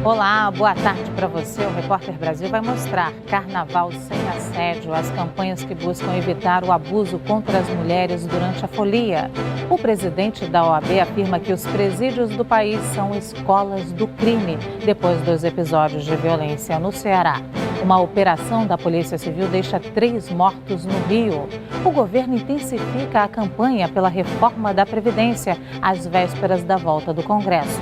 Olá, boa tarde para você. O Repórter Brasil vai mostrar Carnaval sem assédio, as campanhas que buscam evitar o abuso contra as mulheres durante a folia. O presidente da OAB afirma que os presídios do país são escolas do crime, depois dos episódios de violência no Ceará. Uma operação da Polícia Civil deixa 3 mortos no Rio. O governo intensifica a campanha pela reforma da Previdência, às vésperas da volta do Congresso.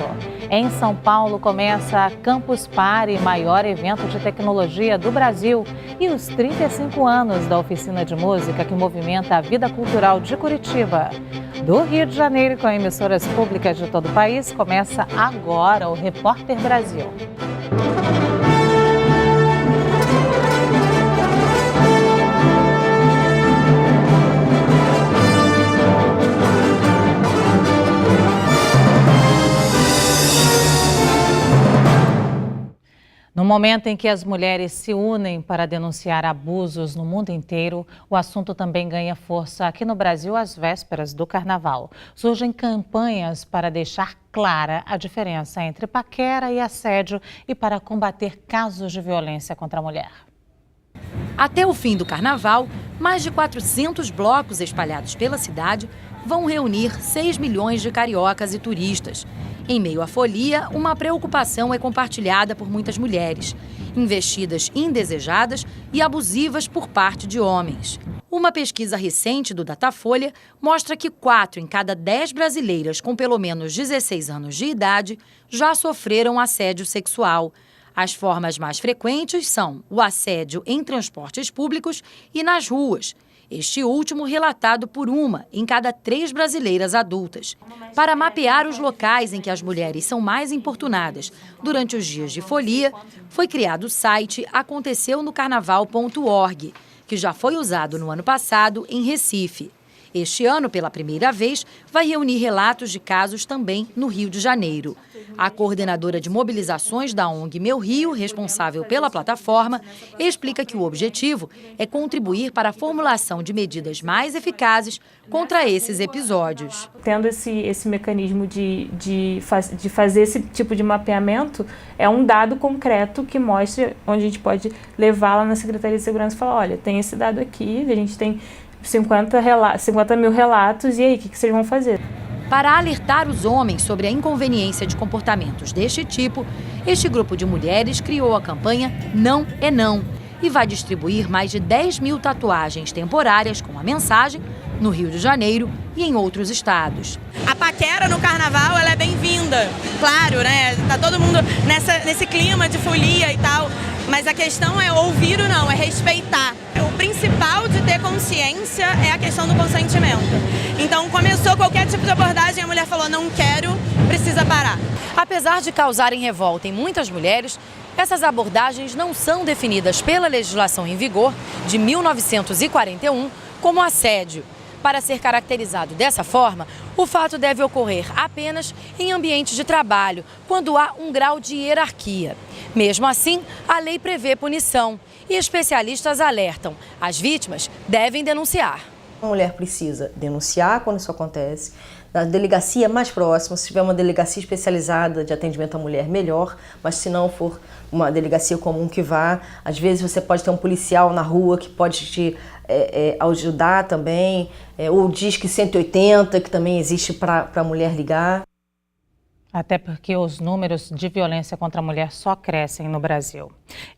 Em São Paulo começa a Campus Party, maior evento de tecnologia do Brasil, e os 35 anos da oficina de música que movimenta a vida cultural de Curitiba. Do Rio de Janeiro, com emissoras públicas de todo o país, começa agora o Repórter Brasil. No momento em que as mulheres se unem para denunciar abusos no mundo inteiro, o assunto também ganha força aqui no Brasil às vésperas do Carnaval. Surgem campanhas para deixar clara a diferença entre paquera e assédio e para combater casos de violência contra a mulher. Até o fim do Carnaval, mais de 400 blocos espalhados pela cidade vão reunir 6 milhões de cariocas e turistas. Em meio à folia, uma preocupação é compartilhada por muitas mulheres, investidas indesejadas e abusivas por parte de homens. Uma pesquisa recente do Datafolha mostra que 4 em cada 10 brasileiras com pelo menos 16 anos de idade já sofreram assédio sexual. As formas mais frequentes são o assédio em transportes públicos e nas ruas. Este último relatado por 1 em cada 3 brasileiras adultas. Para mapear os locais em que as mulheres são mais importunadas durante os dias de folia, foi criado o site aconteceunocarnaval.org, que já foi usado no ano passado em Recife. Este ano, pela primeira vez, vai reunir relatos de casos também no Rio de Janeiro. A coordenadora de mobilizações da ONG Meu Rio, responsável pela plataforma, explica que o objetivo é contribuir para a formulação de medidas mais eficazes contra esses episódios. Tendo esse mecanismo de fazer esse tipo de mapeamento, é um dado concreto que mostra onde a gente pode levar lá na Secretaria de Segurança e falar, olha, tem esse dado aqui, a gente tem 50 mil relatos, e aí, o que vocês vão fazer? Para alertar os homens sobre a inconveniência de comportamentos deste tipo, este grupo de mulheres criou a campanha Não é Não e vai distribuir mais de 10 mil tatuagens temporárias com a mensagem no Rio de Janeiro e em outros estados. A paquera no Carnaval, ela é bem-vinda, claro, né? Tá todo mundo nesse clima de folia e tal, mas a questão é ouvir ou não, é respeitar. O principal de ter consciência é a questão do consentimento. Então, começou qualquer tipo de abordagem, a mulher falou, não quero, precisa parar. Apesar de causarem revolta em muitas mulheres, essas abordagens não são definidas pela legislação em vigor de 1941 como assédio. Para ser caracterizado dessa forma, o fato deve ocorrer apenas em ambientes de trabalho, quando há um grau de hierarquia. Mesmo assim, a lei prevê punição e especialistas alertam: as vítimas devem denunciar. A mulher precisa denunciar quando isso acontece, na delegacia mais próxima, se tiver uma delegacia especializada de atendimento à mulher, melhor, mas se não for uma delegacia comum que vá, às vezes você pode ter um policial na rua que pode te ajudar também, ou Disque 180, que também existe para a mulher ligar. Até porque os números de violência contra a mulher só crescem no Brasil.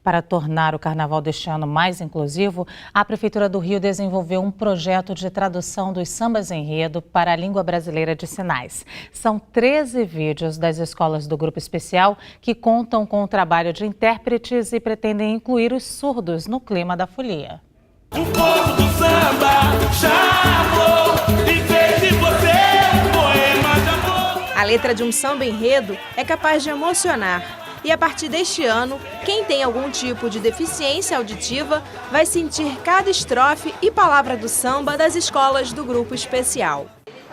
Para tornar o Carnaval deste ano mais inclusivo, a Prefeitura do Rio desenvolveu um projeto de tradução dos sambas enredo para a língua brasileira de sinais. São 13 vídeos das escolas do Grupo Especial que contam com o trabalho de intérpretes e pretendem incluir os surdos no clima da folia. O povo do samba chamou e fez de você um poema de amor. A letra de um samba enredo é capaz de emocionar. E a partir deste ano, quem tem algum tipo de deficiência auditiva vai sentir cada estrofe e palavra do samba das escolas do Grupo Especial.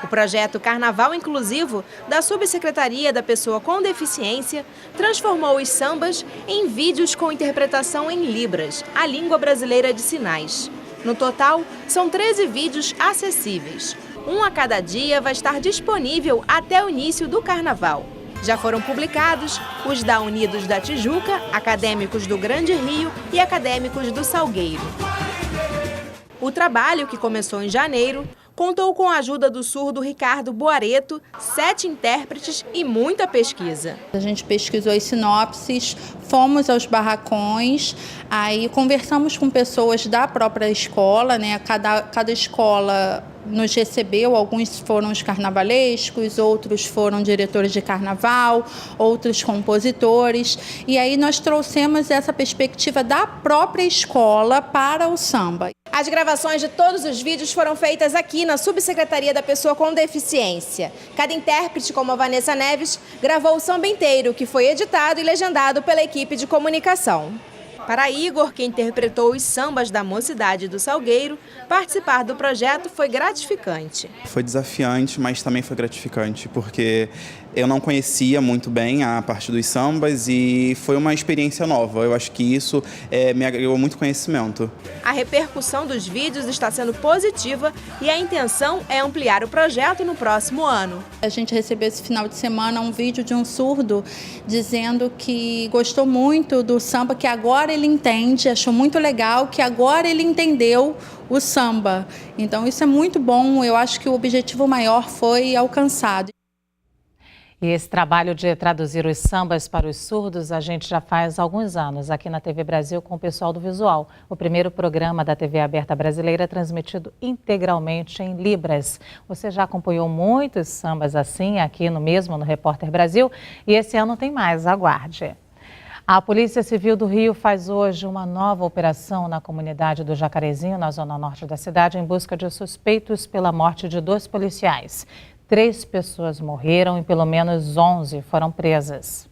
O projeto Carnaval Inclusivo, da Subsecretaria da Pessoa com Deficiência, transformou os sambas em vídeos com interpretação em Libras, a língua brasileira de sinais. No total, são 13 vídeos acessíveis. Um a cada dia vai estar disponível até o início do Carnaval. Já foram publicados os da Unidos da Tijuca, Acadêmicos do Grande Rio e Acadêmicos do Salgueiro. O trabalho, que começou em janeiro, contou com a ajuda do surdo Ricardo Boareto, 7 intérpretes e muita pesquisa. A gente pesquisou as sinopses, fomos aos barracões, aí conversamos com pessoas da própria escola, né? Cada escola nos recebeu, alguns foram os carnavalescos, outros foram diretores de carnaval, outros compositores, e aí nós trouxemos essa perspectiva da própria escola para o samba. As gravações de todos os vídeos foram feitas aqui na Subsecretaria da Pessoa com Deficiência. Cada intérprete, como a Vanessa Neves, gravou o samba inteiro, que foi editado e legendado pela equipe de comunicação. Para Igor, que interpretou os sambas da Mocidade do Salgueiro, participar do projeto foi gratificante. Foi desafiante, mas também foi gratificante, porque eu não conhecia muito bem a parte dos sambas e foi uma experiência nova. Eu acho que isso me agregou muito conhecimento. A repercussão dos vídeos está sendo positiva e a intenção é ampliar o projeto no próximo ano. A gente recebeu esse final de semana um vídeo de um surdo dizendo que gostou muito do samba, que agora ele entende, achou muito legal, que agora ele entendeu o samba. Então isso é muito bom, eu acho que o objetivo maior foi alcançado. E esse trabalho de traduzir os sambas para os surdos a gente já faz há alguns anos aqui na TV Brasil com o pessoal do Visual. O primeiro programa da TV aberta brasileira transmitido integralmente em Libras. Você já acompanhou muitos sambas assim aqui no Repórter Brasil e esse ano tem mais, aguarde. A Polícia Civil do Rio faz hoje uma nova operação na comunidade do Jacarezinho, na zona norte da cidade, em busca de suspeitos pela morte de 2 policiais. 3 pessoas morreram e pelo menos 11 foram presas.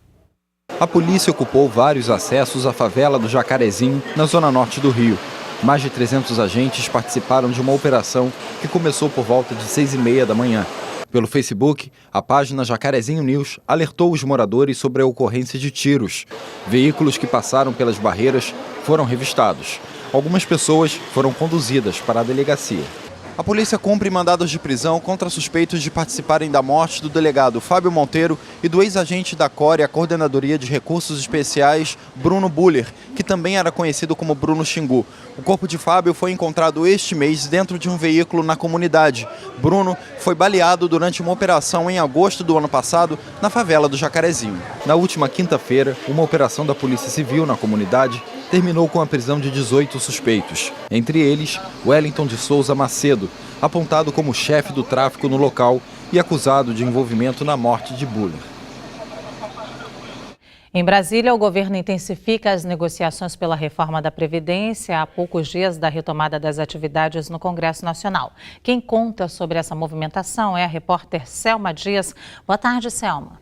A polícia ocupou vários acessos à favela do Jacarezinho, na zona norte do Rio. Mais de 300 agentes participaram de uma operação que começou por volta de 6h30 da manhã. Pelo Facebook, a página Jacarezinho News alertou os moradores sobre a ocorrência de tiros. Veículos que passaram pelas barreiras foram revistados. Algumas pessoas foram conduzidas para a delegacia. A polícia cumpre mandados de prisão contra suspeitos de participarem da morte do delegado Fábio Monteiro e do ex-agente da CORE, a Coordenadoria de Recursos Especiais, Bruno Buller, que também era conhecido como Bruno Xingu. O corpo de Fábio foi encontrado este mês dentro de um veículo na comunidade. Bruno foi baleado durante uma operação em agosto do ano passado na favela do Jacarezinho. Na última quinta-feira, uma operação da Polícia Civil na comunidade terminou com a prisão de 18 suspeitos. Entre eles, Wellington de Souza Macedo, apontado como chefe do tráfico no local e acusado de envolvimento na morte de Buller. Em Brasília, o governo intensifica as negociações pela reforma da Previdência a poucos dias da retomada das atividades no Congresso Nacional. Quem conta sobre essa movimentação é a repórter Selma Dias. Boa tarde, Selma.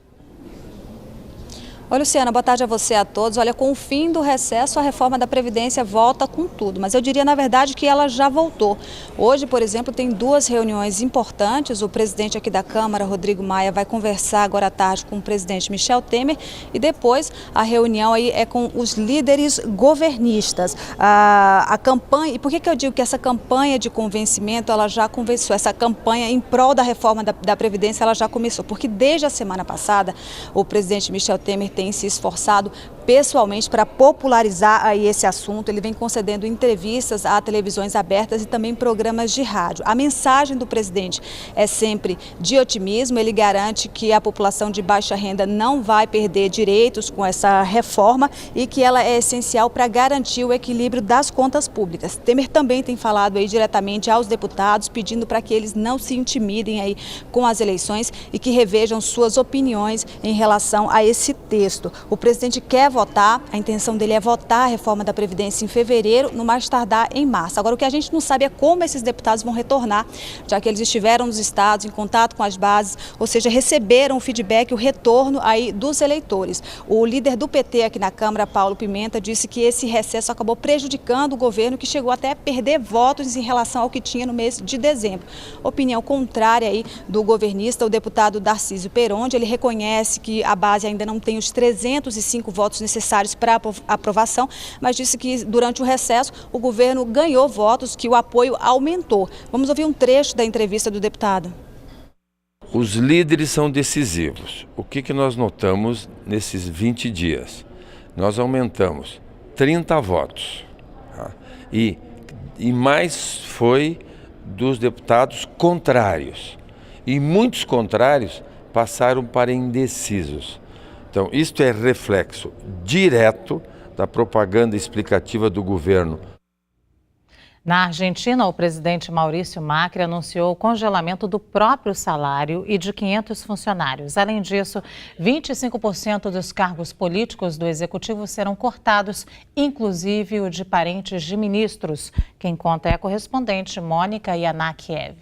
Oi, Luciana, boa tarde a você e a todos. Olha, com o fim do recesso, a reforma da Previdência volta com tudo, mas eu diria, na verdade, que ela já voltou. Hoje, por exemplo, tem 2 reuniões importantes. O presidente aqui da Câmara, Rodrigo Maia, vai conversar agora à tarde com o presidente Michel Temer e depois a reunião aí é com os líderes governistas. A campanha, e por que eu digo que essa campanha de convencimento, ela já começou, essa campanha em prol da reforma da Previdência, ela já começou, porque desde a semana passada, o presidente Michel Temer tem se esforçado pessoalmente para popularizar aí esse assunto. Ele vem concedendo entrevistas a televisões abertas e também programas de rádio. A mensagem do presidente é sempre de otimismo. Ele garante que a população de baixa renda não vai perder direitos com essa reforma e que ela é essencial para garantir o equilíbrio das contas públicas. Temer também tem falado aí diretamente aos deputados, pedindo para que eles não se intimidem aí com as eleições e que revejam suas opiniões em relação a esse texto. O presidente quer votar, a intenção dele é votar a reforma da Previdência em fevereiro, no mais tardar em março. Agora, o que a gente não sabe é como esses deputados vão retornar, já que eles estiveram nos estados, em contato com as bases, ou seja, receberam o feedback, o retorno aí dos eleitores. O líder do PT aqui na Câmara, Paulo Pimenta, disse que esse recesso acabou prejudicando o governo, que chegou até a perder votos em relação ao que tinha no mês de dezembro. Opinião contrária aí do governista, o deputado Darcísio Peronde. Ele reconhece que a base ainda não tem os 305 votos necessários para aprovação, mas disse que durante o recesso o governo ganhou votos, que o apoio aumentou. Vamos ouvir um trecho da entrevista do deputado. Os líderes são decisivos. O que nós notamos nesses 20 dias? Nós aumentamos 30 votos. Tá? E mais foi dos deputados contrários. E muitos contrários passaram para indecisos. Então, isto é reflexo direto da propaganda explicativa do governo. Na Argentina, o presidente Maurício Macri anunciou o congelamento do próprio salário e de 500 funcionários. Além disso, 25% dos cargos políticos do executivo serão cortados, inclusive o de parentes de ministros. Quem conta é a correspondente Mônica Yanakiev.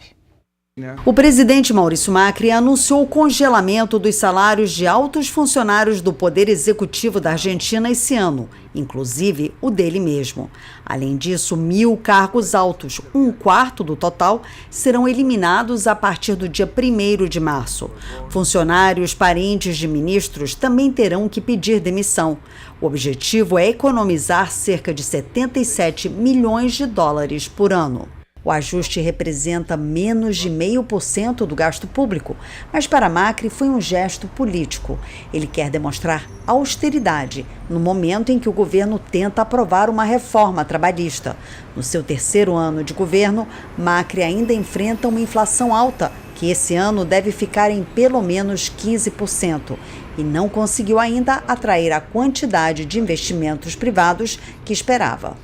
O presidente Maurício Macri anunciou o congelamento dos salários de altos funcionários do Poder Executivo da Argentina esse ano, inclusive o dele mesmo. Além disso, 1.000 cargos altos, 1/4 do total, serão eliminados a partir do dia 1º de março. Funcionários parentes de ministros também terão que pedir demissão. O objetivo é economizar cerca de 77 milhões de dólares por ano. O ajuste representa menos de 0,5% do gasto público, mas para Macri foi um gesto político. Ele quer demonstrar austeridade no momento em que o governo tenta aprovar uma reforma trabalhista. No seu 3º ano de governo, Macri ainda enfrenta uma inflação alta, que esse ano deve ficar em pelo menos 15%, e não conseguiu ainda atrair a quantidade de investimentos privados que esperava.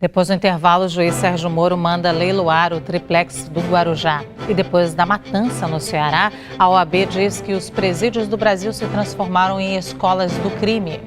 Depois do intervalo, o juiz Sérgio Moro manda leiloar o triplex do Guarujá. E depois da matança no Ceará, a OAB diz que os presídios do Brasil se transformaram em escolas do crime.